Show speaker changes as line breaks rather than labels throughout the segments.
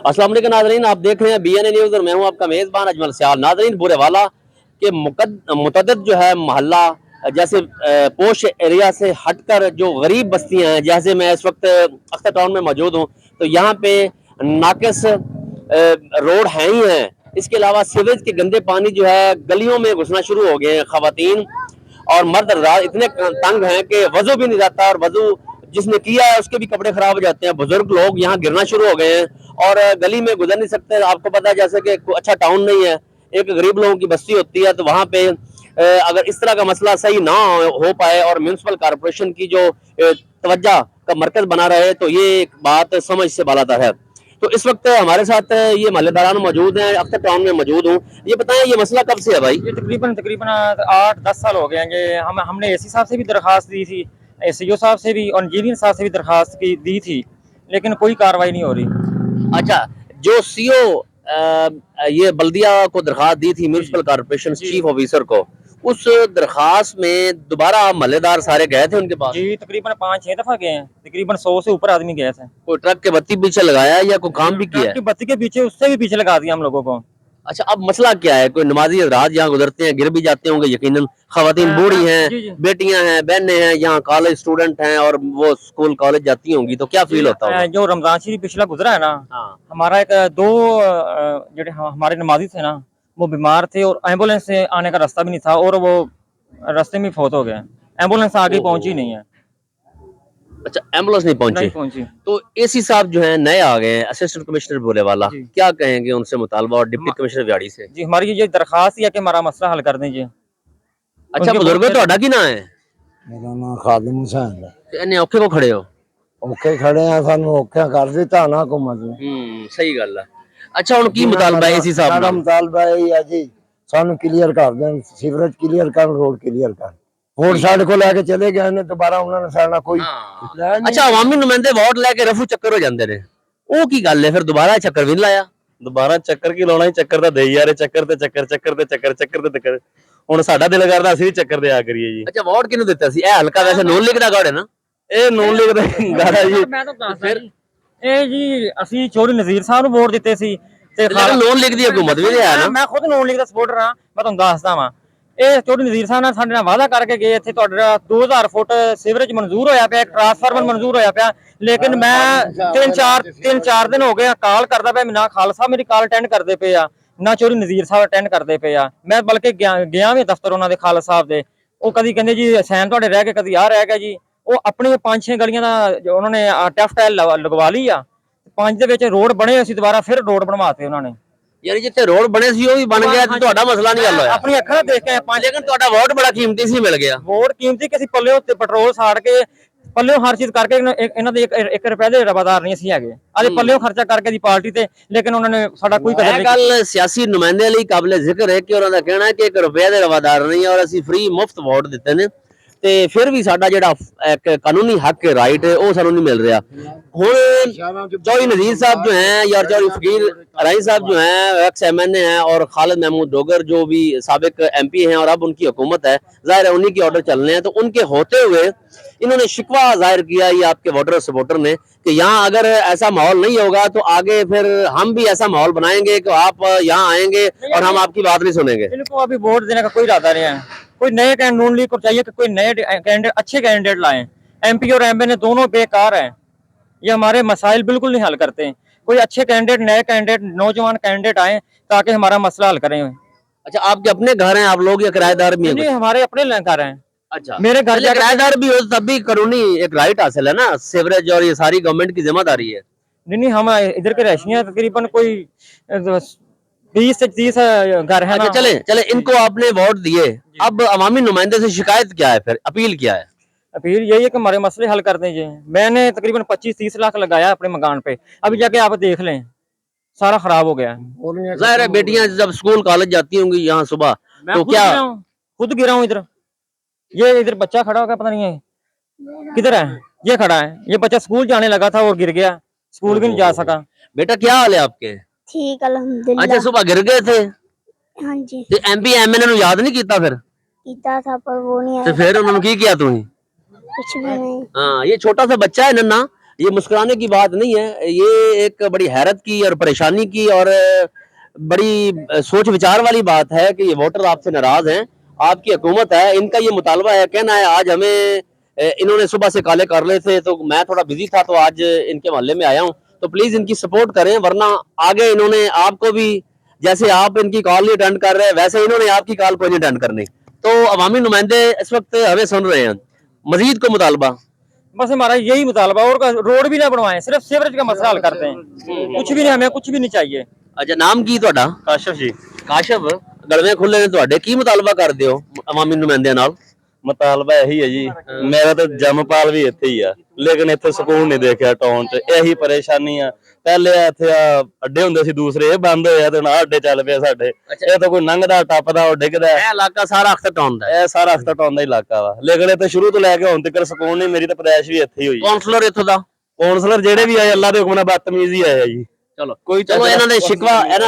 अस्सलाम वालेकुम नाज़रीन, आप देख रहे हैं BNA न्यूज़ और मैं हूं आपका मेज़बान अजमल सियाल। नाज़रीन, बुरेवाला के मुतअद्दिद जो है मोहल्ला जैसे पोश एरिया से हटकर जो गरीब बस्तियां हैं, जैसे मैं इस वक्त अख्तर टाउन में मौजूद हूं, तो यहाँ पे नाकिस रोड हैं ही हैं। इसके अलावा सीवेज के गंदे पानी जो है गलियों में घुसना शुरू हो गए हैं। खवातीन और मर्द हज़रात इतने तंग हैं कि वजू भी नहीं जाता, और वजू जिसने किया है उसके भी कपड़े खराब हो जाते हैं। बुजुर्ग लोग यहाँ गिरना शुरू हो गए हैं और गली में गुजर नहीं सकते। आपको पता है जैसे कि अच्छा टाउन नहीं है, एक गरीब लोगों की बस्ती होती है, तो वहाँ पे अगर इस तरह का मसला सही ना हो पाए और म्यूनसिपल कॉरपोरेशन की जो तवज्जो का मरकज बना रहे, तो ये एक बात समझ से बालातर है। तो इस वक्त हमारे साथ ये मोहल्लेदारान मौजूद हैं, अख्तर टाउन में मौजूद हूँ। ये बताएं, ये मसला कब से है भाई?
ये तकरीबन तकरीबन 8-10 साल हो गए हैं। ये हमने एसी साहब से भी दरखास्त दी थी, एसईओ साहब से भी और इंजीनियर साहब से भी दरखास्त दी थी, लेकिन कोई कार्रवाई नहीं हो रही।
अच्छा, जो सीओ ये बल्दिया को दरखास्त दी थी, म्यूनसिपल कॉर्पोरेशन चीफ ऑफिसर को, उस दरखास्त में दोबारा मोहल्लेदार सारे गए थे उनके पास?
जी, तकरीबन 5-6 दफा गए हैं, तकरीबन 100 से ऊपर आदमी गए थे।
कोई ट्रक के बत्ती पीछे लगाया या कोई काम भी किया
ट्रक
है?
की बत्ती के पीछे, उससे भी पीछे लगा दिया हम लोगों को।
अच्छा, अब मसला क्या है? कोई नमाजी हज़रात यहाँ गुजरते हैं, गिर भी जाते होंगे यकीनन। खवातीन बूढ़ी हैं,
जी जी
बेटियां हैं, बहनें हैं, यहाँ कॉलेज स्टूडेंट हैं और वो स्कूल कॉलेज जाती होंगी, तो क्या फील होता होगा?
जो रमजान शरीफ पिछला गुजरा है ना,
हाँ।
हमारा एक दो जो हमारे नमाजी थे ना, वो बीमार थे और एम्बुलेंस से आने का रास्ता भी नहीं था, और वो रास्ते में फौत हो गए। एम्बुलेंस आगे पहुंची नहीं है।
अच्छा, एम्बुलेंस नहीं
नहीं
पहुंची।
पहुंची।
तो एसी साहब जो है नए आ गए हैं, असिस्टेंट कमिश्नर बुरेवाला,
जी
क्या कहेंगे उनसे मुतालबा और डिप्टी कमिश्नर व्याड़ी से?
जी, हमारी ये दरखास्त है कि हमारा मसला हल कर दीजिए।
अच्छा बुजुर्गो, ਤੁਹਾਡਾ ਕੀ ਨਾਂ ਹੈ?
ਮੇਰਾ ਨਾਮ ਖਾਲਿਦ ਹੁਸੈਨ ਹੈ।
ਤੇ ਇੰਨੇ ਔਖੇ ਕੋ ਖੜੇ ਹੋ?
ਔਖੇ ਖੜੇ ਆ, ਸਾਨੂੰ ਔਖਾ ਕਰ ਦਿੱਤਾ ਨਾ ਹੁਕੂਮਤ ਨੇ।
ਸਹੀ ਗੱਲ ਹੈ। ਅੱਛਾ, ਹੁਣ ਕੀ ਮੁਤਾਲਬਾ ਹੈ ਇसी ਸਾਹਿਬ
ਸਾਡਾ
ਨਾਲ?
ਮੁਤਾਲਬਾ ਇਹ ਹੈ ਜੀ, ਸਾਨੂੰ ਕਲੀਅਰ ਕਰ ਦੇਣ, ਸੀਵਰੇਜ ਕਲੀਅਰ ਕਰਨ, ਰੋਡ ਕਲੀਅਰ ਕਰਨ। ਹੋਰ ਸਾਡੇ ਕੋਲ ਲੈ ਕੇ ਚਲੇ ਗਏ ਨੇ, ਦੁਬਾਰਾ ਉਹਨਾਂ ਨੇ ਸਾਡਾ ਕੋਈ ਲੈ ਨਹੀਂ।
ਅੱਛਾ, ਆਵਾਮੀ ਨੁਮਾਇੰਦੇ ਵੋਟ ਲੈ ਕੇ ਰਫੂ ਚੱਕਰ ਹੋ ਜਾਂਦੇ ਨੇ, ਉਹ ਕੀ ਗੱਲ ਹੈ? ਫਿਰ ਦੁਬਾਰਾ ਚੱਕਰ ਵੀ ਨੀ ਲਾਇਆ?
ਦੁਬਾਰਾ ਚੱਕਰ ਕੀ ਲਾਉਣਾ, ਚੱਕਰ ਤਾਂ ਦੇਈ ਯਾਰ, ਚੱਕਰ ਤੇ ਚੱਕਰ, ਚੱਕਰ ਤੇ ਚੱਕਰ, ਚੱਕਰ ਤੇ ਚੱਕਰ। ਹੁਣ ਸਾਡਾ ਦਿਲ ਕਰਦਾ ਅਸੀਂ ਵੀ ਚੱਕਰ ਦੇ ਆ ਕਰੀਏ ਜੀ।
ਅੱਛਾ, ਵੋਟ ਕਿਹਨੂੰ ਦਿੱਤਾ ਸੀ? ਇਹ ਹਲਕਾ ਵੈਸੇ ਨੂਨ ਲੀਗ ਦਾ ਗੜ ਹੈ ਨਾ?
ਇਹ ਨੂਨ ਲੀਗ ਦਾ ਗਾੜਾ ਜੀ।
ਮੈਂ ਤਾਂ ਦੱਸਦਾ ਜੀ, ਇਹ ਜੀ ਅਸੀਂ ਚੌਧਰੀ ਨਜ਼ੀਰ ਸਾਹਿਬ ਨੂੰ ਵੋਟ ਦਿੱਤੇ ਸੀ ਤੇ
ਲੇਕਿਨ ਨੂਨ ਲੀਗ ਦੀ ਹਕੂਮਤ ਵੀ ਹੈ ਨਾ?
ਮੈਂ ਖੁਦ ਨੂਨ ਲੀਗ ਦਾ ਸਪੋਰਟਰ ਹਾਂ। ਮੈਂ ਤੁਹਾਨੂੰ ਦੱਸਦਾ ਵਾਂ, ਇਹ ਚੌਧਰੀ ਨਜ਼ੀਰ ਸਾਹਿਬ ਨਾਲ ਸਾਡੇ ਨਾਲ ਵਾਅਦਾ ਕਰਕੇ ਗਏ, ਇੱਥੇ ਤੁਹਾਡਾ 2000 ਫੁੱਟ ਸੀਵਰੇਜ ਮਨਜ਼ੂਰ ਹੋਇਆ ਪਿਆ, ਟਰਾਂਸਫਾਰਮਰ ਮਨਜ਼ੂਰ ਹੋਇਆ ਪਿਆ, ਲੇਕਿਨ ਮੈਂ 3-4 ਦਿਨ ਹੋ ਗਏ ਕਾਲ ਕਰਦਾ ਪਿਆ, ਨਾ ਖਾਲਸਾ ਮੇਰੀ ਕਾਲ ਅਟੈਂਡ ਕਰਦੇ ਪਏ ਆ, ਨਾ ਚੌਧਰੀ ਨਜ਼ੀਰ ਸਾਹਿਬ ਅਟੈਂਡ ਕਰਦੇ ਪਏ ਆ। ਮੈਂ ਬਲਕਿ ਗਿਆ ਵੀ ਦਫ਼ਤਰ ਉਹਨਾਂ ਦੇ ਖਾਲਸਾ ਸਾਹਿਬ ਦੇ, ਉਹ ਕਦੀ ਕਹਿੰਦੇ ਜੀ ਸੈਨ ਤੁਹਾਡੇ ਰਹਿ ਗਏ, ਕਦੀ ਆ ਰਹਿ ਗਿਆ ਜੀ। ਉਹ ਆਪਣੀਆਂ 5-6 ਗਲੀਆਂ ਦਾ ਉਹਨਾਂ ਨੇ ਟੈਫਟੈਲ ਲਗਵਾ ਲਈ ਆ, 5 ਦੇ ਵਿੱਚ ਰੋਡ ਬਣੇ ਅਸੀਂ ਦੁਬਾਰਾ ਫਿਰ ਰੋਡ ਬਣਵਾਤੇ ਉਹਨਾਂ ਨੇ।
ਯਾਨੀ ਜਿੱਥੇ ਰੋਡ ਬਣੇ ਸੀ ਉਹ ਵੀ ਬਣ ਗਿਆ ਤੇ ਤੁਹਾਡਾ ਮਸਲਾ ਨਹੀਂ ਹੱਲ ਹੋਇਆ?
ਆਪਣੀ ਅੱਖਾਂ ਨਾਲ ਦੇਖ ਕੇ ਆਏ।
ਲੇਕਿਨ ਤੁਹਾਡਾ ਵੋਟ ਬੜਾ ਕੀਮਤੀ ਸੀ, ਮਿਲ ਗਿਆ।
ਵੋਟ ਕੀਮਤੀ ਕਿ ਅਸੀਂ ਪੱਲਿਓਂ ਤੇ ਪੈਟਰੋਲ ਸਾੜ ਕੇ, ਪੱਲਿਓਂ ਹਰ ਚੀਜ਼ ਕਰਕੇ, ਇਹਨਾਂ ਦੇ 1 ਰੁਪਏ ਦੇ ਰਵਾਦਾਰ ਨਹੀਂ ਅਸੀਂ ਹੈਗੇ। ਅੱਜ ਪੱਲਿਓਂ ਖਰਚਾ ਕਰਕੇ ਦੀ ਪਾਰਟੀ ਤੇ, ਲੇਕਿਨ ਉਹਨਾਂ ਨੇ ਸਾਡਾ ਕੋਈ ਕਦਰ
ਇਹ ਗੱਲ ਸਿਆਸੀ ਨੁਮਾਇੰਦੇ ਲਈ ਕਾਬਿਲ ਜ਼ਿਕਰ ਹੈ ਕਿ ਉਹਨਾਂ ਦਾ ਕਹਿਣਾ ਹੈ ਕਿ 1 ਰੁਪਏ ਦੇ ਰਵਾਦਾਰ ਨਹੀਂ ਔਰ ਅਸੀਂ ਫ੍ਰੀ ਮੁਫਤ ਵੋਟ ਦਿੱਤੇ ਨੇ, ਤੇ ਫਿਰ ਵੀ ਸਾਡਾ ਜਿਹੜਾ ਇੱਕ ਕਾਨੂੰਨੀ ਹੱਕ ਹੈ, ਰਾਈਟ ਹੈ, ਉਹ ਸਾਨੂੰ ਨਹੀਂ ਮਿਲ ਰਿਹਾ। ਹੁਣ चौधरी नजीर साहब जो हैं या चौधरी फकीर राही साहब जो हैं, एक्स MNA हैं, और खालिद महमूद डोगर जो भी साबिक MP हैं और अब उनकी हुकूमत है, जाहिर है उन्हीं के ऑर्डर चलने हैं, तो उनके होते हुए इन्होंने शिकवा जाहिर किया ये आपके वोटर सपोर्टर ने कि यहाँ अगर ऐसा माहौल नहीं होगा तो आगे फिर हम भी ऐसा माहौल बनाएंगे कि आप यहाँ आएंगे और हम आपकी बात नहीं सुनेंगे।
इनको अभी वोट देने का कोई इरादा नहीं है। कोई नए नून लीग को चाहिए कि कोई नए कैंडिडेट, अच्छे कैंडिडेट लाएं। MP और MNA दोनों बेकार हैं, ये हमारे मसाइल बिल्कुल नहीं हल करते हैं। कोई अच्छे कैंडिडेट, नए कैंडिडेट, नौजवान कैंडिडेट आए ताकि हमारा मसला हल करें।
अच्छा, आपके अपने घर हैं आप लोग या किराएदार भी हैं?
नहीं, हमारे अपने घर हैं।
अच्छा,
मेरे घर
किराएदार भी हो तब भी कानूनी एक राइट हासिल है ना, सीवरेज और ये सारी गवर्नमेंट की जिम्मेदारी है।
नहीं, हम इधर के रहशियां तकरीबन कोई 20 से 30 घर है।
अच्छा, चले इनको आपने वोट दिए, अब अवामी नुमाइंदे से शिकायत क्या है, फिर अपील क्या है?
अपील यही है कि हमारे मसले हल कर दीजिए। मैंने तकरीबन 25-30 लाख लगाया अपने मकान पे, अभी जाके आप देख लें सारा खराब हो गया है।
जाहिर है बेटियां जब स्कूल कॉलेज जाती होंगी यहाँ सुबह, तो क्या?
खुद गिरा हूँ इधर, ये इधर बच्चा खड़ा होगा, पता नहीं है किधर है, ये खड़ा है, ये बच्चा स्कूल जाने लगा था और गिर गया, स्कूल भी नहीं जा सका।
बेटा क्या हाल है आपके?
ठीक अल्हम्दुलिल्लाह।
अच्छा, सुबह गिर गए थे?
हाँ जी,
ते MP MNA ਨੂੰ याद नहीं किया फिर?
कीता था पर वो नहीं
ਤੇ
आया,
ਫਿਰ ਉਹਨਾਂ ਨੂੰ ਕੀ ਕੀਤਾ ਤੁਸੀਂ?
कुछ भी नहीं।
हाँ, ये छोटा सा बच्चा है नन्ना, ये मुस्कुराने की बात नहीं है, ये एक बड़ी हैरत की और परेशानी की और बड़ी सोच विचार वाली बात है कि ये वोटर आपसे नाराज हैं। आपकी हुकूमत है, इनका ये मुतालबा है, कहना है आज हमें इन्होंने सुबह से काले कर ले थे तो मैं थोड़ा बिजी था तो आज इनके मोहल्ले में आया हूँ, तो प्लीज इनकी सपोर्ट करें, वरना आगे इन्होंने आपको भी, जैसे आप इनकी कॉल नहीं अटेंड कर रहे वैसे इन्होंने आपकी कॉल को नहीं अटेंड करनी। तो अवामी नुमाइंदे इस वक्त हमें सुन रहे हैं, मजीद को मुतालबा
बस हमारा यही मुतालबा, और रोड भी ना बनवाएं, सिर्फ सीवरेज का मसला हल करते हैं, कुछ भी नहीं, हमें कुछ भी नहीं चाहिए।
अच्छा, नाम की ਤੁਹਾਡਾ?
ਕਾਸ਼ਫ ਜੀ।
ਕਾਸ਼ਫ, ਗਲਵੇਂ ਖੁੱਲੇ ਨੇ ਤੁਹਾਡੇ, ਕੀ ਮੁਤਾਲਬਾ ਕਰਦੇ ਹੋ ਅਵਾਮੀ ਨੁਮਾਇੰਦਿਆਂ ਨਾਲ?
ਮਤਾਲਬਾ ਇਹੀ ਹੈ ਜੀ, ਮੇਰਾ ਤਾਂ ਜੰਮਪਾਲ ਵੀ ਇੱਥੇ ਹੀ ਆ, ਲੇਕਿਨ ਇੱਥੇ ਸਕੂਨ ਨਹੀਂ ਦੇਖਿਆ ਟਾਊਨ 'ਚ, ਇਹੀ ਪਰੇਸ਼ਾਨੀ ਆ। ਪਹਿਲੇ ਇੱਥੇ ਅੱਡੇ ਹੁੰਦੇ ਸੀ ਦੂਸਰੇ, ਇਹ ਬੰਦ ਹੋਇਆ ਤੇ ਹੁਣ ਆਹ ਅੱਡੇ ਚੱਲ ਪਿਆ ਸਾਡੇ। ਇਹ ਤਾਂ ਕੋਈ ਲੰਘਦਾ ਟੱਪਦਾ ਉਹ ਡਿੱਗਦਾ।
ਇਹ ਇਲਾਕਾ ਸਾਰਾ ਅਖਤਰ ਟਾਊਨ ਦਾ ਹੈ,
ਇਹ ਸਾਰਾ ਅਖਤਰ ਟਾਊਨ ਦਾ ਇਲਾਕਾ ਵਾ, ਲੇਕਿਨ ਇੱਥੇ ਸ਼ੁਰੂ ਤੋਂ ਲੈ ਕੇ ਹੁਣ ਤੱਕ ਸਕੂਨ ਨਹੀਂ। ਮੇਰੀ ਤਾਂ ਪੈਦਾਇਸ਼ ਵੀ ਇੱਥੇ ਹੀ ਹੋਈ।
ਕਾਉਂਸਲਰ ਇੱਥੋਂ ਦਾ?
ਕਾਉਂਸਲਰ ਜਿਹੜੇ ਵੀ ਆਏ ਅੱਲਾ ਦੇ ਹੁਕਮ ਨਾਲ ਬਦਤਮੀਜ਼ ਹੀ ਆਏ ਆ ਜੀ।
ਚਲੋ ਇਹਨਾਂ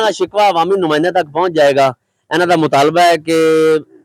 ਦਾ ਸ਼ਿਕਵਾ ਅਵਾਮੀ ਨੁਮਾਇੰਦਿਆਂ ਤੱਕ ਪਹੁੰਚ ਜਾਏਗਾ। ਇਹਨਾਂ ਦਾ ਮੁਤਾਲਬਾ ਹੈ ਕਿ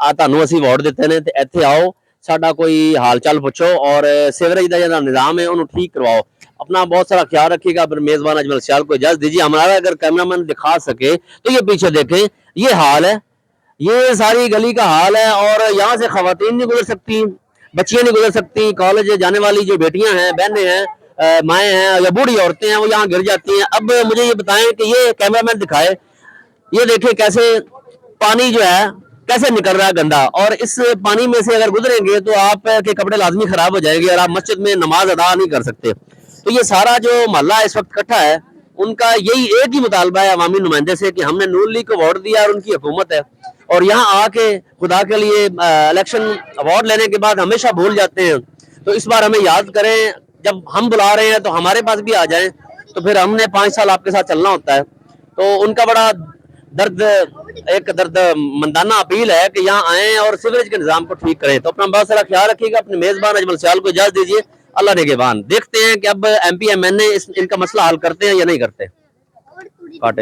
ਆ ਤੁਹਾਨੂੰ ਅਸੀਂ ਵੋਟ ਦਿੱਤੇ ਨੇ ਤੇ ਇੱਥੇ ਆਓ, ਸਾਡਾ ਕੋਈ ਹਾਲ ਚਾਲ ਪੁੱਛੋ और सीवरेज का जो निज़ाम है उन्होंने ठीक करवाओ। अपना बहुत सारा ख्याल रखिएगा। मेज़बान अजमल सियाल को इजाज़त दीजिए। हमारा अगर कैमरामैन दिखा सके तो ये पीछे देखें, ये हाल है, ये सारी गली का हाल है और यहाँ से खवातीन नहीं गुजर सकती, बच्चियाँ नहीं गुजर सकती, कॉलेज जाने वाली जो बेटियाँ हैं, बहनें हैं, माएँ हैं या बूढ़ी औरतें हैं, वो यहाँ गिर जाती हैं। अब मुझे ये बताएं कि ये कैमरामैन दिखाए, ये देखें कैसे पानी जो है कैसे निकल रहा है गंदा, और इस पानी में से अगर गुजरेंगे तो आप के कपड़े लाजमी खराब हो जाएंगे और आप मस्जिद में नमाज अदा नहीं कर सकते। तो ये सारा जो मोहल्ला इस वक्त इकट्ठा है, उनका यही एक ही मुतालबा है अवामी नुमाइंदे से कि हमने नून लीग को वोट दिया और उनकी हुकूमत है, और यहाँ आके खुदा के लिए इलेक्शन अवार्ड लेने के बाद हमेशा भूल जाते हैं। तो इस बार हमें याद करें, जब हम बुला रहे हैं तो हमारे पास भी आ जाएं, तो फिर हमने 5 साल आपके साथ चलना होता है। तो उनका बड़ा दर्द मंदाना अपील है कि यहाँ आए और सीवरेज के निजाम को ठीक करें। तो अपना बहुत सारा ख्याल रखिएगा। अपने मेजबान अजमल सियाल को इजाजत दीजिए। अल्लाह निगहबान। देखते हैं कि अब MP MNA इनका मसला हल करते हैं या नहीं करते। काटे।